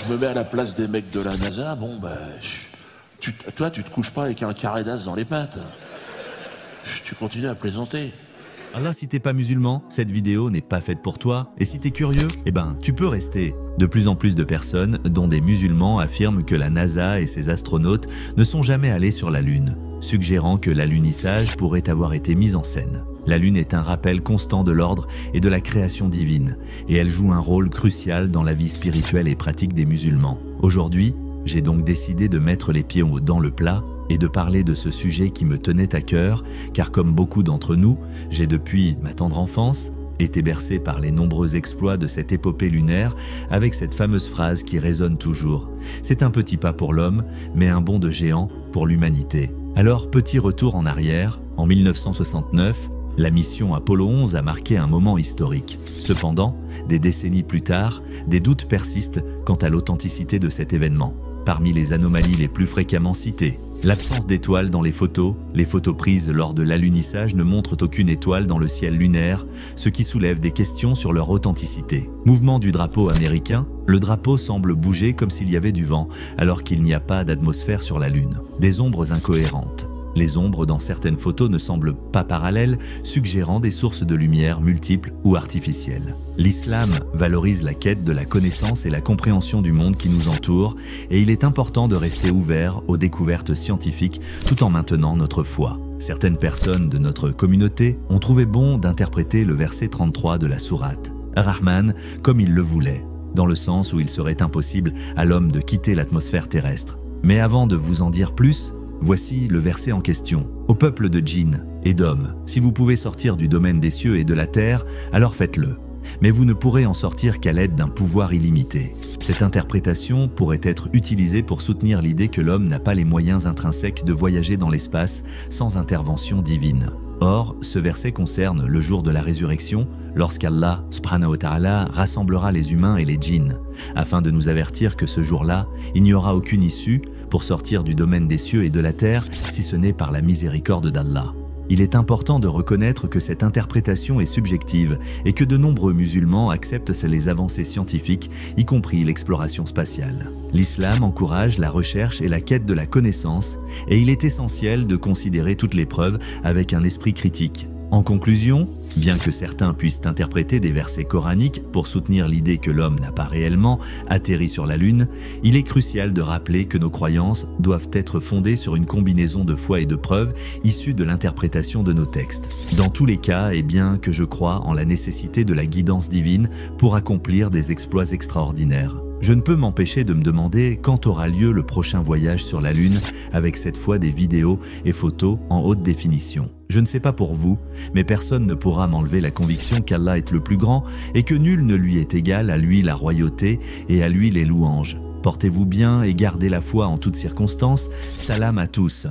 Je me mets à la place des mecs de la NASA, bon bah... toi, tu te couches pas avec un carré d'as dans les pattes. Tu continues à plaisanter. Alors si t'es pas musulman, cette vidéo n'est pas faite pour toi. Et si t'es curieux, eh ben, tu peux rester. De plus en plus de personnes, dont des musulmans, affirment que la NASA et ses astronautes ne sont jamais allés sur la Lune, suggérant que l'alunissage pourrait avoir été mis en scène. La Lune est un rappel constant de l'ordre et de la création divine, et elle joue un rôle crucial dans la vie spirituelle et pratique des musulmans. Aujourd'hui, j'ai donc décidé de mettre les pieds dans le plat et de parler de ce sujet qui me tenait à cœur, car comme beaucoup d'entre nous, j'ai depuis ma tendre enfance été bercé par les nombreux exploits de cette épopée lunaire avec cette fameuse phrase qui résonne toujours. C'est un petit pas pour l'homme, mais un bond de géant pour l'humanité. Alors, petit retour en arrière, en 1969, la mission Apollo 11 a marqué un moment historique. Cependant, des décennies plus tard, des doutes persistent quant à l'authenticité de cet événement. Parmi les anomalies les plus fréquemment citées, l'absence d'étoiles dans les photos prises lors de l'alunissage ne montrent aucune étoile dans le ciel lunaire, ce qui soulève des questions sur leur authenticité. Mouvement du drapeau américain, le drapeau semble bouger comme s'il y avait du vent, alors qu'il n'y a pas d'atmosphère sur la Lune. Des ombres incohérentes. Les ombres dans certaines photos ne semblent pas parallèles, suggérant des sources de lumière multiples ou artificielles. L'islam valorise la quête de la connaissance et la compréhension du monde qui nous entoure, et il est important de rester ouvert aux découvertes scientifiques tout en maintenant notre foi. Certaines personnes de notre communauté ont trouvé bon d'interpréter le verset 33 de la sourate Ar-Rahman comme ils le voulaient, dans le sens où il serait impossible à l'homme de quitter l'atmosphère terrestre. Mais avant de vous en dire plus, voici le verset en question. Au peuple de djinns et d'hommes, si vous pouvez sortir du domaine des cieux et de la terre, alors faites-le. Mais vous ne pourrez en sortir qu'à l'aide d'un pouvoir illimité. Cette interprétation pourrait être utilisée pour soutenir l'idée que l'homme n'a pas les moyens intrinsèques de voyager dans l'espace sans intervention divine. Or, ce verset concerne le jour de la résurrection, lorsqu'Allah subhanahu wa ta'ala rassemblera les humains et les djinns, afin de nous avertir que ce jour-là, il n'y aura aucune issue pour sortir du domaine des cieux et de la terre, si ce n'est par la miséricorde d'Allah. Il est important de reconnaître que cette interprétation est subjective et que de nombreux musulmans acceptent les avancées scientifiques, y compris l'exploration spatiale. L'islam encourage la recherche et la quête de la connaissance, et il est essentiel de considérer toutes les preuves avec un esprit critique. En conclusion, bien que certains puissent interpréter des versets coraniques pour soutenir l'idée que l'homme n'a pas réellement atterri sur la Lune, il est crucial de rappeler que nos croyances doivent être fondées sur une combinaison de foi et de preuves issues de l'interprétation de nos textes. Dans tous les cas, et bien que je crois en la nécessité de la guidance divine pour accomplir des exploits extraordinaires, je ne peux m'empêcher de me demander quand aura lieu le prochain voyage sur la Lune avec cette fois des vidéos et photos en haute définition. Je ne sais pas pour vous, mais personne ne pourra m'enlever la conviction qu'Allah est le plus grand et que nul ne lui est égal, à lui la royauté et à lui les louanges. Portez-vous bien et gardez la foi en toutes circonstances. Salam à tous.